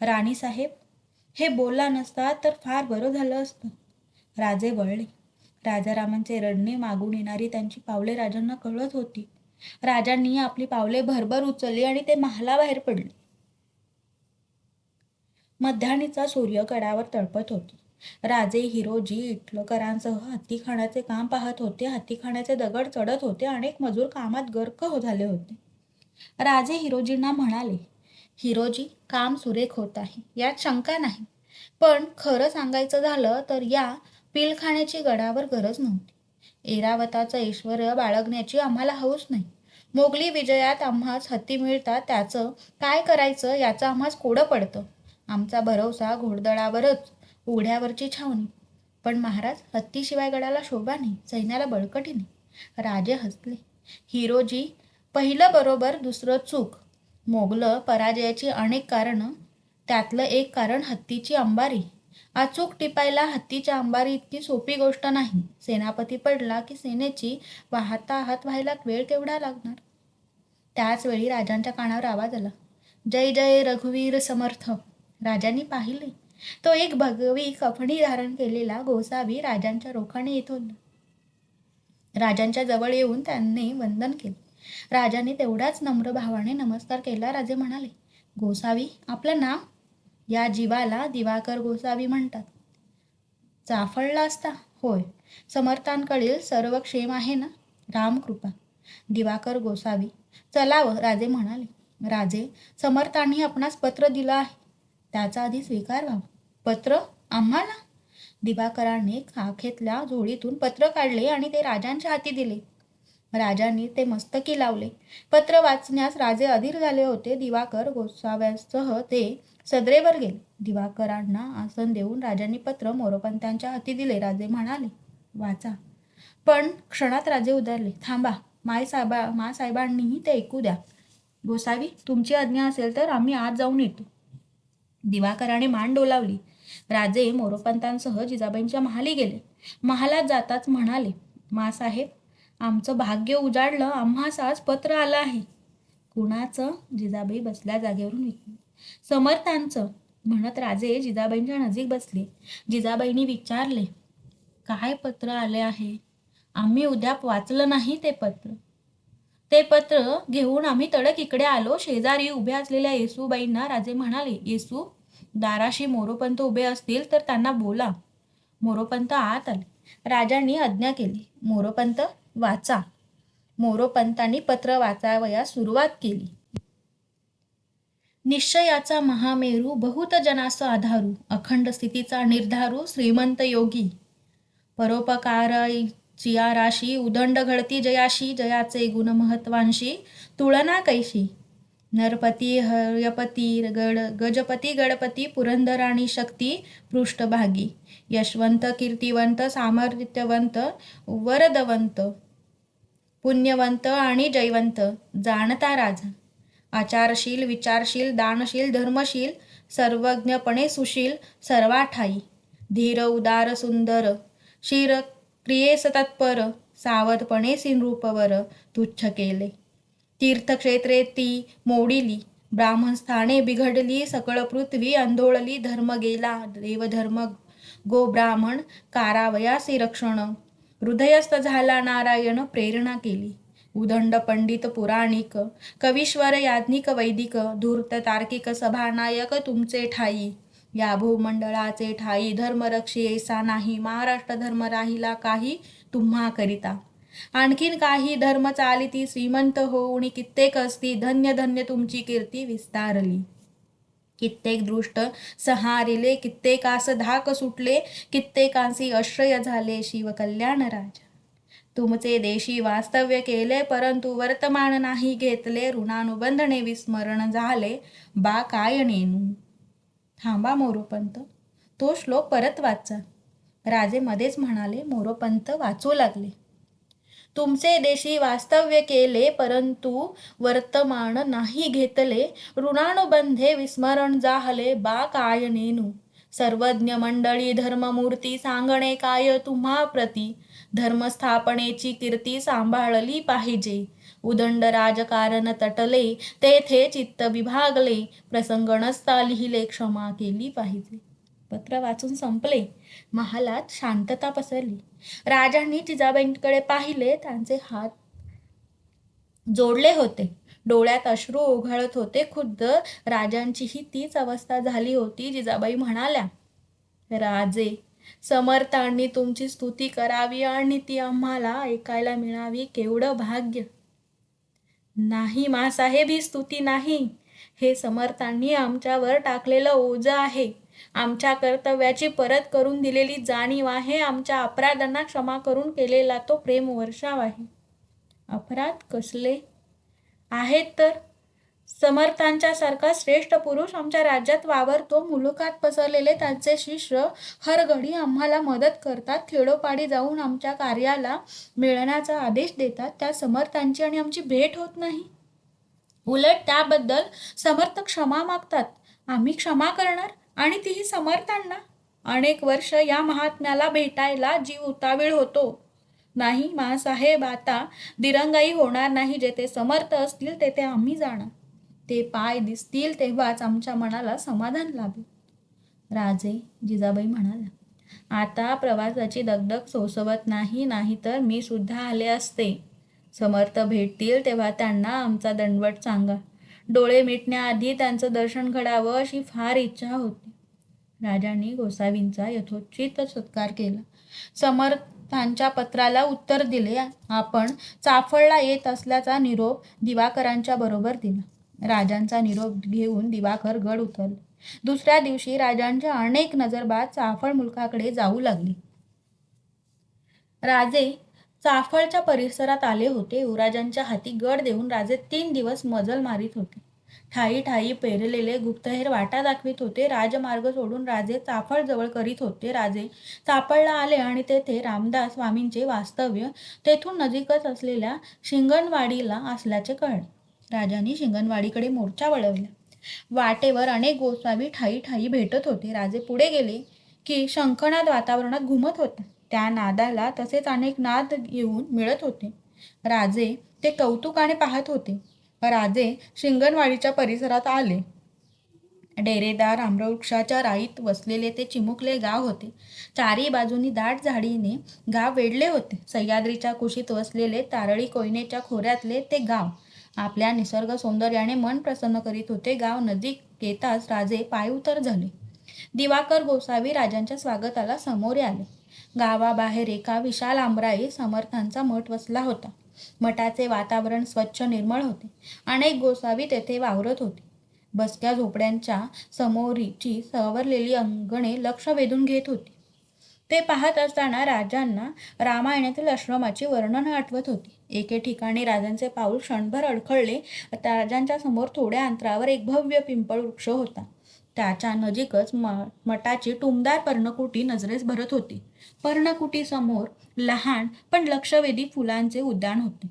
राणीसाहेब, हे बोलला नसता तर फार बरं झालं असतं. राजे वळले. राजारामांचे रडणे, मागून येणारी त्यांची पावले राजांना कळत होती. राजांनी आपली पावले भरभर उचलली आणि ते महालाबाहेर पडले. मध्याह्नीचा सूर्य कडावर तळपत होता. राजे हिरोजी इटलकरांसह हत्तीखान्याचे काम पाहत होते. हत्तीखान्याचे दगड चढत होते. अनेक मजूर कामात गर्क झाले होते. राजे हिरोजींना म्हणाले, हिरोजी, काम सुरेख होत आहे, यात शंका नाही. पण खरं सांगायचं झालं तर या पिलखाण्याची गडावर गरज नव्हती. ऐरावताचं ऐश्वर्य बाळगण्याची आम्हाला हौस नाही. मोगली विजयात आम्हास हत्ती मिळतात, त्याचं काय करायचं याचं आम्हास कोडं पडतं. आमचा भरवसा घोडदळावरच, उघड्यावरची छावणी. पण महाराज, हत्तीशिवाय गडाला शोभा नाही, सैन्याला बळकटी नाही. राजे हसले. हिरोजी, पहिलं बरोबर, दुसरं चूक. मोगल पराजयाची अनेक कारणं, त्यातलं एक कारण हत्तीची अंबारी. अचूक टिपायला हत्तीच्या अंबारी इतकी सोपी गोष्ट नाही. सेनापती पडला की सेनेची वाहताहात व्हायला वेळ केवढा लागणार. त्याच वेळी राजांच्या कानावर आवाज आला, जय जय रघुवीर समर्थ. राजांनी पाहिले, तो एक भगवी कफणी धारण केलेला गोसावी राजांच्या रोखाने येत होता. राजांच्या जवळ येऊन त्यांनी वंदन केले. राजाने तेवढ्याच नम्र भावाने नमस्कार केला. राजे म्हणाले, गोसावी, आपलं नाव? या जीवाला दिवाकर गोसावी म्हणतात. चाफळला असता? होय. समर्थांकडील सर्व क्षेम आहे ना? रामकृपा. दिवाकर गोसावी. चलावं, राजे म्हणाले. राजे, समर्थांनी आपणास पत्र दिलं आहे, त्याचा आधी स्वीकार व्हावा. पत्र? आम्हाला? दिवाकरांनी खाखेतल्या झोळीतून पत्र काढले आणि ते राजांच्या हाती दिले. राजांनी ते मस्तकी लावले. पत्र वाचण्यास राजे अधीर झाले होते. दिवाकर गोसाव्यासह ते सदरेवर गेले. दिवाकरांना आसन देऊन राजांनी पत्र मोरोपंतांच्या हाती दिले. राजे म्हणाले, वाचा. पण क्षणात राजे उदारले. थांबा, मासाहेबांनीही ते ऐकू द्या. गोसावी, तुमची आज्ञा असेल तर आम्ही आज जाऊन येतो. दिवाकराने मान डोलावली. राजे मोरोपंतांसह जिजाबाईंच्या महाली गेले. महालात जाताच म्हणाले, मासाहेब, आमचं भाग्य उजाडलं, आम्हास आज पत्र आलं आहे. कुणाचं? जिजाबाई बसल्या जागेवरून विचारले. समर्थांचं, म्हणत राजे जिजाबाईंच्या नजीक बसले. जिजाबाईंनी विचारले, काय पत्र आले आहे? आम्ही उद्या वाचलं नाही ते पत्र. ते पत्र घेऊन आम्ही तडक इकडे आलो. शेजारी उभ्या असलेल्या येसूबाईंना राजे म्हणाले, येसू, दाराशी मोरोपंत उभे असतील तर त्यांना बोला. मोरोपंत आत आले. राजांनी आज्ञा केली, मोरोपंत वाचा. मोरोपंतांनी पत्र वाचावयास सुरुवात केली. निश्चयाचा महामेरू, बहुत जनास आधारू, अखंड स्थितीचा निर्धारू, श्रीमंत योगी, परोपकाराची राशी, उदंड घडती जयाशी, जयाचे गुण महत्वांशी, तुळना कैशी. नरपती हर्यपती गजपती गणपती, पुरंदराणी शक्ती पृष्ठभागी, यशवंत कीर्तिवंत सामर्थ्यवंत वरदवंत, पुण्यवंत आणि जयवंत, जाणता राजा, आचारशील विचारशील दानशील धर्मशील, सर्वज्ञपणे सुशील सर्वाठाई, धीर उदार सुंदर, शिर क्रियेस तत्पर, सावधपणे सिनरूपवर तुच्छ केले. तीर्थक्षेत्रे ती मोडिली, ब्राह्मणस्थाने बिघडली, सकळ पृथ्वी आंदोळली, धर्म गेला देवधर्म, गो ब्राह्मण कारावयासी रक्षण, हृदयस्थ झाला नारायण प्रेरणा केली. उदंड पंडित पुराणिक, कवीश्वर याज्ञिक वैदिक, धूर्त तार्किक सभानायक तुमचे ठाई, या भूमंडळाचे ठाई, धर्मरक्षी ऐसा नाही, महाराष्ट्र धर्म राहिला काही तुम्हा करिता. आणखीन काही धर्म चालिती, श्रीमंत होऊन कित्येक असती, धन्य धन्य तुमची कीर्ती विस्तारली. कित्येक दृष्ट सहारिले, कित्येकास धाक सुटले, कित्येकांसी आश्रय झाले शिवकल्याण राजा. तुमचे देशी वास्तव्य केले, परंतु वर्तमान नाही घेतले, ऋणानुबंधने विस्मरण झाले, बा काय नेनू. थांबा मोरोपंत, तो श्लोक परत वाचा. राजे मध्येच म्हणाले. मोरोपंत वाचू लागले. तुमचे देशी वास्तव्य केले, परंतु वर्तमान नाही घेतले, ऋणानुबंधे विस्मरण झाले, बा काय नेनू. सर्वज्ञ मंडळी धर्ममूर्ती, सांगणे काय तुम्हा प्रती, धर्मस्थापनेची कीर्ती सांभाळली पाहिजे. उदंड राजकारण तटले, तेथे चित्त विभागले, प्रसंग नसता लिहिले क्षमा केली पाहिजे. पत्र वाचून संपले. महालात शांतता पसरली. राजांनी जिजाबाईंकडे पाहिले. त्यांचे हात जोडले होते. डोळ्यात अश्रू ओघळत होते. खुद्द राजांचीही तीच अवस्था झाली होती. जिजाबाई म्हणाल्या, राजे, समर्थांनी तुमची स्तुती करावी आणि ती आम्हाला ऐकायला मिळावी, केवढं भाग्य. नाही माँसाहेब, ही स्तुती नाही. हे समर्थांनी आमच्यावर टाकलेलं ओझं आहे. आमच्या कर्तव्याची परत करून दिलेली जाणीव आहे. आमच्या अपराधांना क्षमा करून केलेला तो प्रेम वर्षाव आहे. अपराध कसले आहेत तर? समर्थांच्या सारखा श्रेष्ठ पुरुष आमच्या राज्यात वावरतो. मुलुखात पसरलेले त्यांचे शिष्य हरघडी आम्हाला मदत करतात. खेडोपाडी जाऊन आमच्या कार्याला मिळण्याचा आदेश देतात. त्या समर्थांची आणि आमची भेट होत नाही. उलट त्याबद्दल समर्थ क्षमा मागतात. आम्ही क्षमा करणार, आणि तीही समर्थांना. अनेक वर्ष या महात्म्याला भेटायला जीव उतावीळ होतो. नाही माँसाहेब, आता दिरंगाई होणार नाही. जेथे समर्थ असतील तेथे आम्ही जाणार. ते पाय दिसतील तेव्हाच आमच्या मनाला समाधान लाभेल. राजे, जिजाबाई म्हणाल्या, आता प्रवासाची दगदग सोसवत नाही, नाहीतर मी सुद्धा आले असते. समर्थ भेटतील तेव्हा त्यांना आमचा दंडवट सांगा. डोळे मिटण्याआधी त्यांचं दर्शन घडावं अशी फार इच्छा होती. राजांनी गोसावींचा यथोचित सत्कार केला. समर्थांच्या पत्राला उत्तर दिले. आपण चाफळला येत असल्याचा निरोप दिवाकरांच्या बरोबर दिला. राजांचा निरोप घेऊन दिवाकर गड उतरले. दुसऱ्या दिवशी राजांच्या अनेक नजरबाद चाफळ मुलखाकडे जाऊ लागली. राजे चाफळच्या परिसरात आले होते. युवराजांच्या हाती गड देऊन राजे 3 दिवस मजल मारित होते. ठायी ठायी पेरलेले गुप्तहेर वाटा दाखवित होते. राजमार्ग सोडून राजे चाफळ जवळ करीत होते. राजे चाफळला आले आणि तेथे रामदास स्वामींचे वास्तव्य तेथून नजीकच असलेल्या शिंगणवाडीला असल्याचे कळले. राजांनी शिंगणवाडीकडे मोर्चा वळवला. वाटेवर अनेक गोसावी ठायी ठायी भेटत होते. राजे पुढे गेले की शंखनाद वातावरणात घुमत होता. त्या नादाला तसेच अनेक नाद येऊन मिळत होते. राजे ते कौतुकाने पाहत होते. राजे शिंगणवाडीच्या परिसरात आले. डेरेदार आम्रवृक्षाच्या राईत वसलेले ते चिमुकले गाव होते. चारी बाजूनी दाट झाडीने गाव वेढले होते. सह्याद्रीच्या कुशीत वसलेले तारळी कोयनेच्या खोऱ्यातले ते गाव आपल्या निसर्ग सौंदर्याने मन प्रसन्न करीत होते. गाव नजीक येताच राजे पायउतार झाले. दिवाकर गोसावी राजांच्या स्वागताला समोरे आले. गावाबाहेर एका विशाल आंबराई समर्थांचा मठ वसला होता. मठाचे वातावरण स्वच्छ निर्मळ होते. अनेक गोसावी तेथे वावरत होते. बसक्या झोपड्यांच्या समोरची सवरलेली अंगणे लक्ष वेधून घेत होती. ते पाहत असताना राजांना रामायणातील आश्रमाची वर्णनं आठवत होती. एके ठिकाणी राजांचे पाऊल क्षणभर अडखळले. राजांच्या समोर थोड्या अंतरावर एक भव्य पिंपळ वृक्ष होता. त्याच्या नजीकच मठाची टुमदार पर्णकुटी नजरेस भरत होती. पर्णकुटीसमोर लहान पण लक्षवेधी फुलांचे उद्यान होते.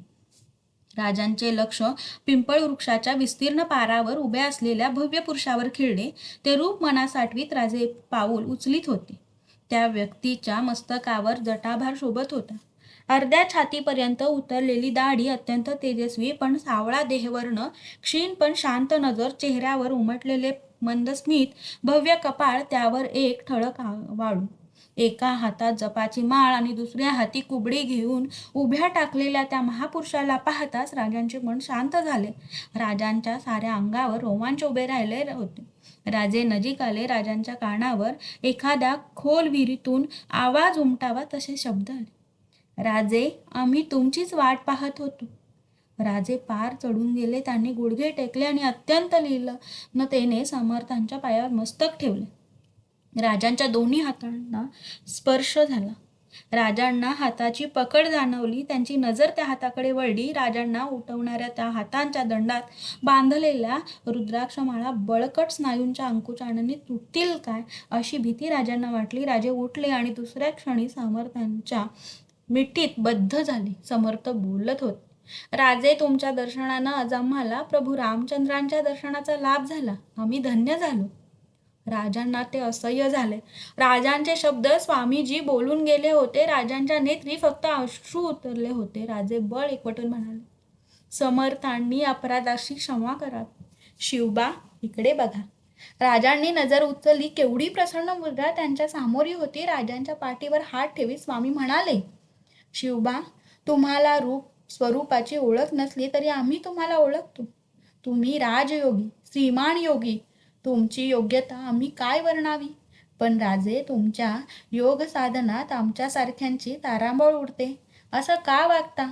राजांचे लक्ष पिंपळ वृक्षाच्या विस्तीर्ण पारावर उभ्या असलेल्या भव्य पुरुषावर खिळले. ते रूप मनात साठवीत राजे पाऊल उचलीत होते. त्या व्यक्तीच्या मस्तकावर जटाभार शोभत होता. अर्ध्या छातीपर्यंत उतरलेली दाढी, अत्यंत तेजस्वी पण सावळा देहवर्ण, क्षीण पण शांत नजर, चेहऱ्यावर उमटलेले मंदस्मित भव्य कपाळ, त्यावर एक ठळक वाळू. एका हातात जपाची माळ आणि दुसऱ्या हाती कुबडी घेऊन उभ्या टाकलेल्या त्या महापुरुषाला पाहताच राजांचे मन शांत झाले. राजांच्या साऱ्या अंगावर रोमांच उभे राहिले होते. राजे नजीक आले. राजांच्या कानावर एखाद्या खोल विहिरीतून आवाज उमटावा तसे शब्द आले. राजे, आम्ही तुमचीच वाट पाहत होतो. राजे पार चढून गेले. त्यांनी गुडघे टेकले आणि अत्यंत लीनतेने समर्थांच्या पायावर मस्तक ठेवले. राजांच्या दोन्ही हातांना स्पर्श झाला. राजांना हाताची पकड जाणवली. त्यांची नजर त्या हाताकडे वळली. राजांना उठवणाऱ्या त्या हातांच्या दंडात बांधलेल्या रुद्राक्षमाळा बळकट स्नायूंच्या अंकुचाने तुटतील काय अशी भीती राजांना वाटली. राजे उठले आणि दुसऱ्या क्षणी समर्थांच्या मिठीत बद्ध झाले. समर्थ बोलत होते. राजे, तुमच्या दर्शनानं आज आम्हाला प्रभू रामचंद्रांच्या दर्शनाचा लाभ झाला. आम्ही धन्य झालो. राजांना ते असह्य झाले. राजांचे शब्द स्वामीजी बोलून गेले होते. राजांच्या नेत्री फक्त अश्रू उतरले होते. राजे बळ एकवटून म्हणाले, समर्थांनी अपराधाशी क्षमा करावी. शिवबा, इकडे बघा. राजांनी नजर उचलली. केवढी प्रसन्न मुद्रा त्यांच्या सामोरी होती. राजांच्या पाठीवर हात ठेवीत स्वामी म्हणाले, शिवबा, तुम्हाला रूप स्वरूपाची ओळख नसली तरी आम्ही तुम्हाला ओळखतो. तुम्ही राजयोगी, श्रीमान योगी. तुमची योग्यता आम्ही काय वर्णावी. पण राजे, तुमच्या योग साधनात आमच्यासारख्यांची तारांबळ उडते. असं का वागता?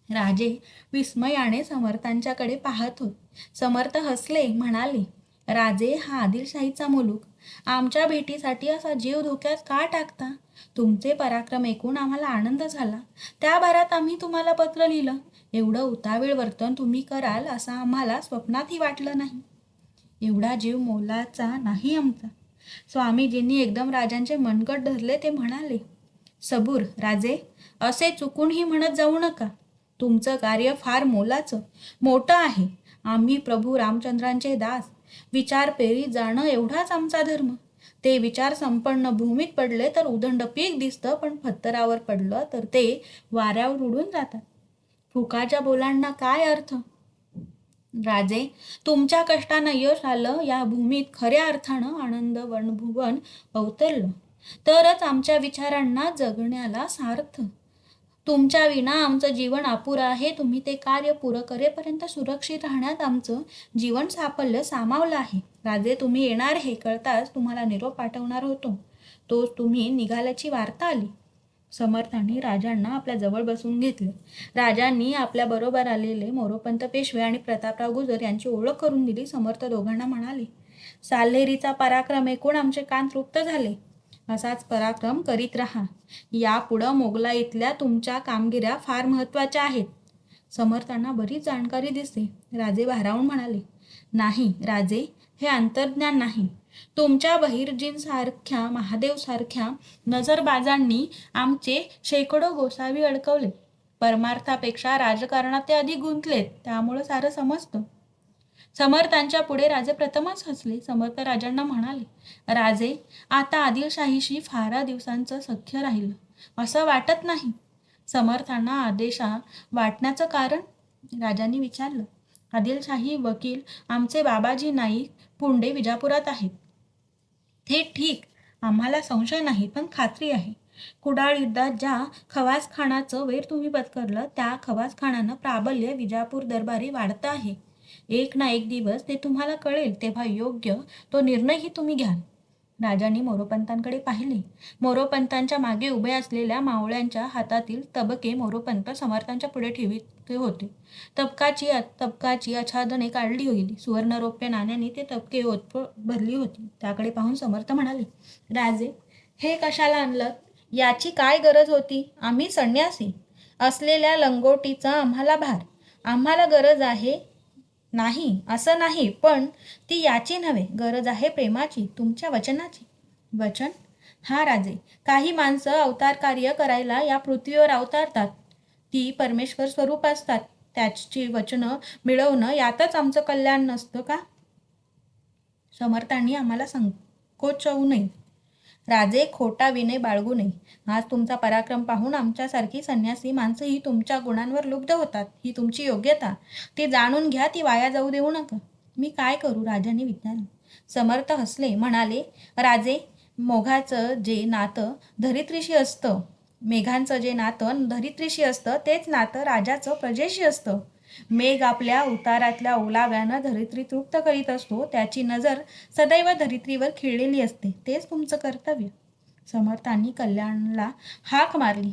राजे विस्मयाने समर्थांच्याकडे पाहत होते. समर्थ हसले, म्हणाले, राजे, हा आदिलशाहीचा मुलूक. आमच्या भेटीसाठी असा जीव धोक्यात का टाकता? तुमचे पराक्रम ऐकून आम्हाला आनंद झाला. त्या भरात आम्ही तुम्हाला पत्र लिहिलं. एवढं उतावीळ वर्तन तुम्ही कराल असं आम्हाला स्वप्नातही वाटलं नाही. एवढा जीव मोलाचा नाही आमचा. स्वामीजींनी एकदम राजांचे मनगट धरले. ते म्हणाले, सबूर राजे, असे चुकूनही म्हणत जाऊ नका. तुमचं कार्य फार मोठं आहे. आम्ही प्रभू रामचंद्रांचे दास. विचार पेरी जाणं एवढाच आमचा धर्म. ते विचार संपन्न भूमीत पडले तर उदंड पीक दिसतं, पण पत्थरावर पडलं तर ते वाऱ्यावर उडून जातात. फुकाच्या बोलांना काय अर्थ? राजे, तुमच्या कष्टानं यश आलं. या भूमीत खऱ्या अर्थानं आनंद वनभुवन अवतरलं तरच आमच्या विचारांना जगण्याला सार्थ. तुमच्या विना आमचं जीवन अपुरं आहे. तुम्ही ते कार्य पुरं करेपर्यंत सुरक्षित राहण्यात आमचं जीवन साफल्य सामावलं आहे. राजे, तुम्ही येणार हे कळताच तुम्हाला निरोप पाठवणार होतो. तोच तुम्ही निघाल्याची वार्ता आली. समर्थांनी राजांना आपल्या जवळ बसून घेतले. राजांनी आपल्या बरोबर आलेले मोरोपंत पेशवे आणि प्रतापराव गुजर यांची ओळख करून दिली. समर्थ दोघांना म्हणाले, साल्हेरीचा पराक्रम ऐकून आमचे कान तृप्त झाले. असाच पराक्रम करीत राहा. यापुढं मोगलाईतल्या तुमच्या कामगिऱ्या फार महत्त्वाच्या आहेत. समर्थांना बरीच जाणकारी दिसते. राजे भारावून म्हणाले, नाही राजे, हे अंतर्ज्ञान नाही. तुमच्या बहिर्जींसारख्या, महादेवसारख्या नजरबाजांनी आमचे शेकडो गोसावी अडकवले. परमार्थापेक्षा राजकारणात ते अधिक गुंतलेत. त्यामुळं सारं समजतं. समर्थांच्या पुढे राजे प्रथमच हसले. समर्थ राजांना म्हणाले, राजे, आता आदिलशाहीशी फारा दिवसांचं सख्य राहिलं असं वाटत नाही. समर्थांना आदेशा वाटण्याचं कारण? राजांनी विचारलं. आदिलशाही वकील आमचे बाबाजी नाईक पुंडे विजापुरात आहेत. ते ठीक, आम्हाला संशय नाही, पण खात्री आहे. कुडाळ युद्धात ज्या खवासखानाचं वैर तुम्ही पत्करलं, त्या खवासखानानं प्राबल्य विजापूर दरबारी वाढतं आहे. एक ना एक दिवस ते तुम्हाला कळेल. तेव्हा योग्य तो निर्णयही तुम्ही घ्याल. राजांनी मोरोपंतांकडे पाहिले. मोरोपंतांच्या मागे उभे असलेल्या मावळ्यांच्या हातातील तबके मोरोपंत समर्थांच्या पुढे ठेवित होते. तबकाची आच्छादने काढली गेली. सुवर्णरौप्य नाण्यांनी ते तबके ओत भरली होती. त्याकडे पाहून समर्थ म्हणाले, राजे, हे कशाला आणलं? याची काय गरज होती? आम्ही संन्यासी असलेल्या लंगोटीचा आम्हाला भार. आम्हाला गरज आहे नाही असं नाही, पण ती याची नव्हे. गरज आहे प्रेमाची, तुमच्या वचनाची. वचन? हा राजे, काही माणसं अवतार कार्य करायला या पृथ्वीवर अवतारतात. ती परमेश्वर स्वरूप असतात. त्याची वचनं मिळवणं यातच आमचं कल्याण नसतं का? समर्थांनी आम्हाला संकोचवू नये. राजे, खोटा विनय बाळगू नये. आज तुमचा पराक्रम पाहून आमच्यासारखी संन्यासी माणसंही तुमच्या गुणांवर लुब्ध होतात. ही तुमची योग्यता. ती जाणून घ्या, ती वाया जाऊ देऊ नका. मी काय करू? राजांनी विचारले. समर्थ हसले, म्हणाले, राजे, मेघांचं जे नातं धरित्रीशी असतं तेच नातं राजाचं प्रजेशी असतं. मेघ आपल्या उतारातल्या ओलाव्यानं धरित्री तृप्त करीत असतो. त्याची नजर सदैव धरित्रीवर खिळलेली असते. तेच तुमचं कर्तव्य. समर्थांनी कल्याणला हाक मारली.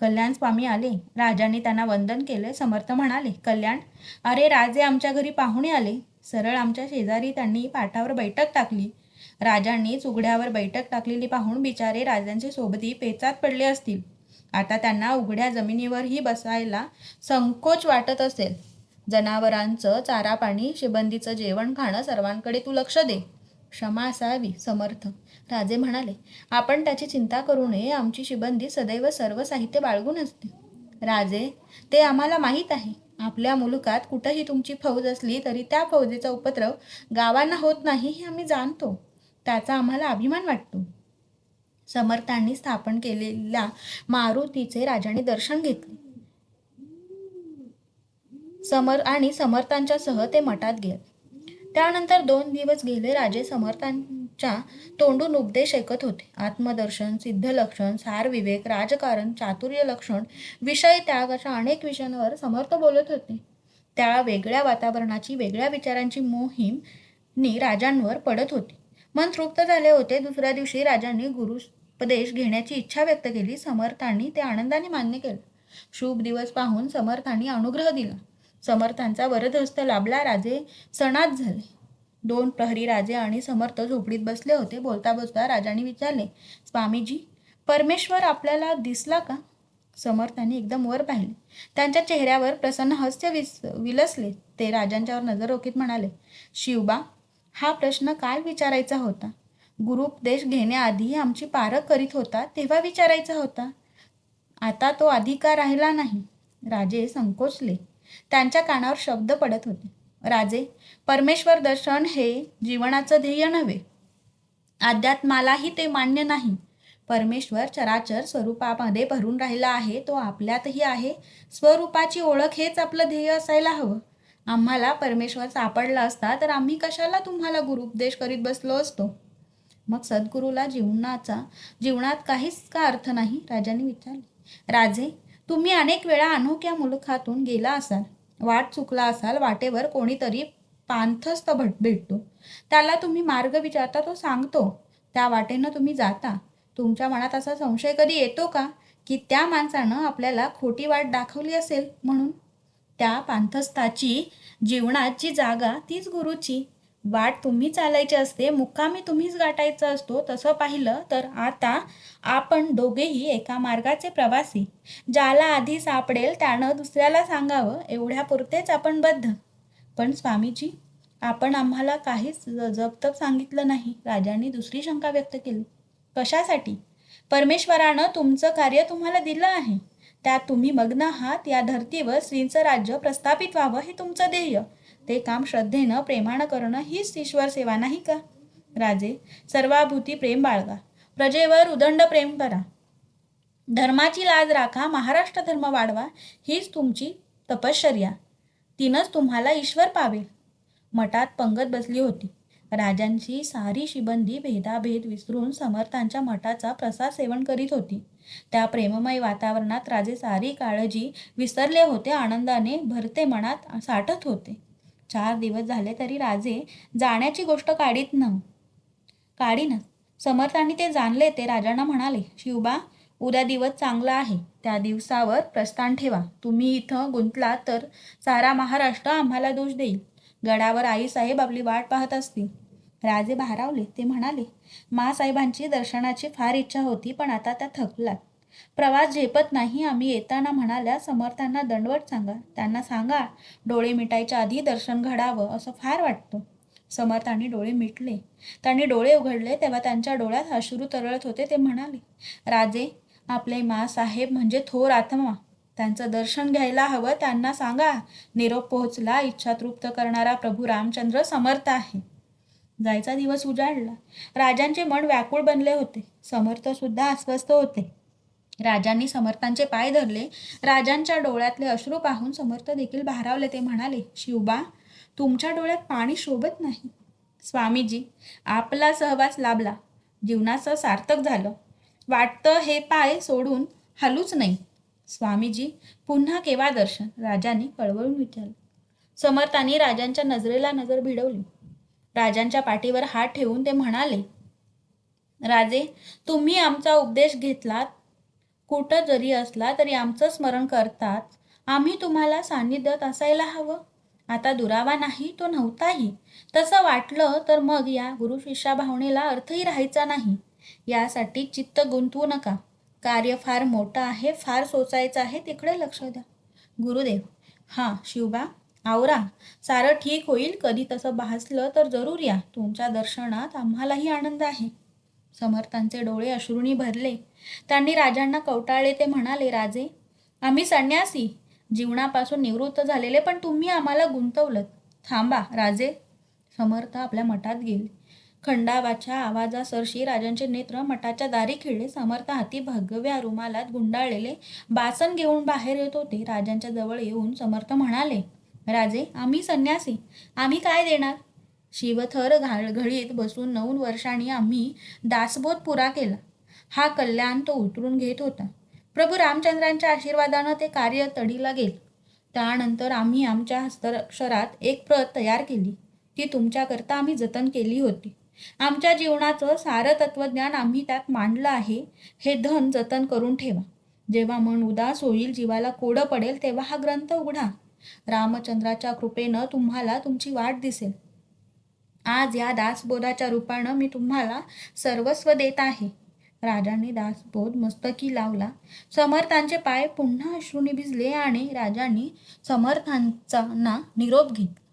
कल्याण स्वामी आले. राजांनी त्यांना वंदन केले. समर्थ म्हणाले, कल्याण, अरे राजे, आमच्या घरी पाहुणे आले. सरळ आमच्या शेजारी त्यांनी पाटावर बैठक टाकली. राजांनीच उघड्यावर बैठक टाकलेली पाहून बिचारे राजांचे सोबती पेचात पडले असतील. आता त्यांना उघड्या जमिनीवरही बसायला संकोच वाटत असेल. जनावरांचं चारा पाणी, शिबंदीचं जेवण खाणं, सर्वांकडे तू लक्ष दे. क्षमा असावी. समर्थ राजे म्हणाले, आपण त्याची चिंता करू नये. आमची शिबंदी सदैव सर्व साहित्य बाळगून असते. राजे, ते आम्हाला माहीत आहे. आपल्या मुलुकात कुठंही तुमची फौज असली तरी त्या फौजेचा उपद्रव गावांना होत नाही हे आम्ही जाणतो. त्याचा आम्हाला अभिमान वाटतो. समर्थांनी स्थापन केलेल्या मारुतीचे राजांनी दर्शन घेतले. समर्थांच्या सह ते मठात गेले. त्यानंतर 2 दिवस गेले. राजे समर्थांच्या च्या तोंडून उपदेश ऐकत होते. आत्मदर्शन, सिद्धलक्षण, सारविवेक, राजकारण, चातुर्य लक्षण, विषय त्याग अशा अनेक विषयांवर समर्थ बोलत होते. त्या वेगळ्या वातावरणाची, वेगळ्या विचारांची मोहीम राजांवर पडत होती. मन तृप्त झाले होते. दुसऱ्या दिवशी राजांनी गुरुपदेश घेण्याची इच्छा व्यक्त केली. समर्थांनी ते आनंदाने मान्य केलं. शुभ दिवस पाहून समर्थांनी अनुग्रह दिला. समर्थांचा वरदहस्त लाभला. राजे सणात झाले. 2 प्रहरी राजे आणि समर्थ झोपडीत बसले होते. बोलता बोलता राजांनी विचारले, स्वामीजी, परमेश्वर आपल्याला दिसला का? समर्थांनी एकदम वर पाहिले. त्यांच्या चेहऱ्यावर प्रसन्न हास्य विलसले. ते राजांच्यावर नजर रोखीत म्हणाले, शिवबा, हा प्रश्न काल विचारायचा होता. गुरुपदेश घेण्याआधी आमची पारख करीत होता तेव्हा विचारायचा होता. आता तो अधिकार राहिला नाही. राजे संकोचले. त्यांच्या कानावर शब्द पडत होते. राजे, परमेश्वर दर्शन हे जीवनाचं ध्येय नव्हे. अध्यात्मालाही ते मान्य नाही. परमेश्वर चराचर स्वरूपामध्ये भरून राहिला आहे. तो आपल्यातही आहे. स्वरूपाची ओळख हेच आपलं ध्येय असायला हवं. आम्हाला परमेश्वर सापडला असता तर आम्ही कशाला तुम्हाला गुरुपदेश करीत बसलो असतो? मग सद्गुरूला जीवनात काहीच का अर्थ नाही? राजांनी विचारले. राजे, तुम्ही अनेक वेळा अनोख्या मुलखातून गेला असाल. वाट चुकला असाल. वाटेवर कोणीतरी पांथस्थ भेटतो. त्याला तुम्ही मार्ग विचारता. तो सांगतो. त्या वाटेनं तुम्ही जाता. तुमच्या मनात असा संशय कधी येतो का की त्या माणसानं आपल्याला खोटी वाट दाखवली असेल म्हणून? त्या पांथस्थाची जीवनाची जागा तीच गुरुची. वाट तुम्ही चालायची असते. मुक्कामी तुम्हीच गाठायचा असतो. तसं पाहिलं तर आता आपण दोघेही एका मार्गाचे प्रवासी. ज्याला आधी सापडेल त्यानं दुसऱ्याला सांगावं एवढ्यापुरतेच आपण बद्ध. पण स्वामीजी, आपण आम्हाला काहीच जपतप सांगितलं नाही. राजांनी दुसरी शंका व्यक्त केली. कशासाठी? परमेश्वरानं तुमचं कार्य तुम्हाला दिलं आहे. त्यात तुम्ही मग्न आहात. या धर्तीवर श्रींचं राज्य प्रस्थापित व्हावं हे तुमचं ध्येय. ते काम श्रद्धेनं, प्रेमानं करणं हीच ईश्वर सेवा नाही का? राजे, सर्वाभूती प्रेम बाळगा. प्रजेवर उदंड प्रेम करा. धर्माची लाज राखा. महाराष्ट्र धर्म वाढवा. हीच तुमची तपश्चर्या. तिनंच तुम्हाला ईश्वर पावेल. मठात पंगत बसली होती. राजांची सारी शिबंदी भेदाभेद विसरून समर्थांच्या मठाचा प्रसाद सेवन करीत होती. त्या प्रेममय वातावरणात राजे सारी काळजी विसरले होते. आनंदाने भरते मनात साठत होते. 4 दिवस झाले तरी राजे जाण्याची गोष्ट काढीनच. समर्थांनी ते जाणले. ते राजांना म्हणाले, शिवबा, उद्या दिवस चांगला आहे. त्या दिवसावर प्रस्थान ठेवा. तुम्ही इथं गुंतलात तर सारा महाराष्ट्र आम्हाला दोष देईल. गडावर आईसाहेब आपली वाट पाहत असतील. राजे भारावले. ते म्हणाले, माँसाहेबांची दर्शनाची फार इच्छा होती, पण आता त्या थकलात. प्रवास झेपत नाही. आम्ही येताना म्हणाल्या, समर्थांना दंडवत सांगा. त्यांना सांगा डोळे मिटायच्या आधी दर्शन घडावं असं फार वाटतं. समर्थांनी डोळे मिटले. त्यांनी डोळे उघडले तेव्हा त्यांच्या डोळ्यात अश्रू तरळत होते. ते म्हणाले, राजे, आपले माँसाहेब म्हणजे थोर आत्मा. त्यांचं दर्शन घ्यायला हवं. त्यांना सांगा निरोप पोहोचला. इच्छा तृप्त करणारा प्रभू रामचंद्र समर्थ आहे. जायचा दिवस उजाडला. राजांचे मन व्याकुळ बनले होते. समर्थ सुद्धा अस्वस्थ होते. राजांनी समर्थांचे पाय धरले. राजांच्या डोळ्यातले अश्रू पाहून समर्थ देखील भारावले. ते म्हणाले, शिवबा, तुमच्या डोळ्यात पाणी शोभत नाही. स्वामीजी, आपला सहवास लाभला. जीवनाचं सार्थक झालं. वाटतं हे पाय सोडून हलूच नाही. स्वामीजी, पुन्हा केव्हा दर्शन? राजांनी कळवळून विचारलं. समर्थांनी राजांच्या नजरेला नजर भिडवली. राजांच्या पाठीवर हात ठेवून ते म्हणाले, राजे, तुम्ही आमचा उपदेश घेतलात. कुठं जरी असला तरी आमचं स्मरण करतात. आम्ही तुम्हाला सान्निध्यात असायला हवं. आता दुरावा नाही, तो नव्हताही. तसं वाटलं तर मग या गुरुशिष्या भावनेला अर्थही राहायचा नाही. यासाठी चित्त गुंतवू नका. कार्य फार मोठं आहे. फार सोचायचं आहे. तिकडे लक्ष द्या. गुरुदेव, हां शिवबा, आवरा. सारं ठीक होईल. कधी तसं भासलं तर जरूर या. तुमच्या दर्शनात आम्हालाही आनंद आहे. समर्थांचे डोळे अश्रूंनी भरले. त्यांनी राजांना कवटाळले. ते म्हणाले, राजे, आम्ही संन्यासी, जीवनापासून निवृत्त झालेले, पण तुम्ही आम्हाला गुंतवलं. थांबा राजे. समर्थ आपल्या मठात गेले. खंडावाच्या आवाजासरशी राजांचे नेत्र मठाच्या दारी खिळले. समर्थ हाती भगव्या रुमालात गुंडाळलेले बासन घेऊन बाहेर येत होते. राजांच्या जवळ येऊन समर्थ म्हणाले, राजे, आम्ही संन्यासी, आम्ही काय देणार? शिवथर घळीत बसून 9 वर्षांनी आम्ही दासबोध पुरा केला. हा कल्याण तो उतरून घेत होता. प्रभू रामचंद्रांच्या आशीर्वादानं ते कार्य तडीला गेलं. त्यानंतर आम्ही आमच्या हस्ताक्षरात एक प्रत तयार केली. ती तुमच्याकरता आम्ही जतन केली होती. आमच्या जीवनाचं सारं तत्वज्ञान आम्ही त्यात मांडलं आहे. हे धन जतन करून ठेवा. जेव्हा मन उदास होईल, जीवाला कोडं पडेल, तेव्हा हा ग्रंथ उघडा. रामचंद्राच्या कृपेनं तुम्हाला तुमची वाट दिसेल. आज या दासबोधाच्या रूपानं मी तुम्हाला सर्वस्व देत आहे. राजांनी दासबोध मस्तकी लावला. समर्थांचे पाय पुन्हा अश्रूंनी भिजले आणि राजांनी समर्थांचा निरोप घेतला.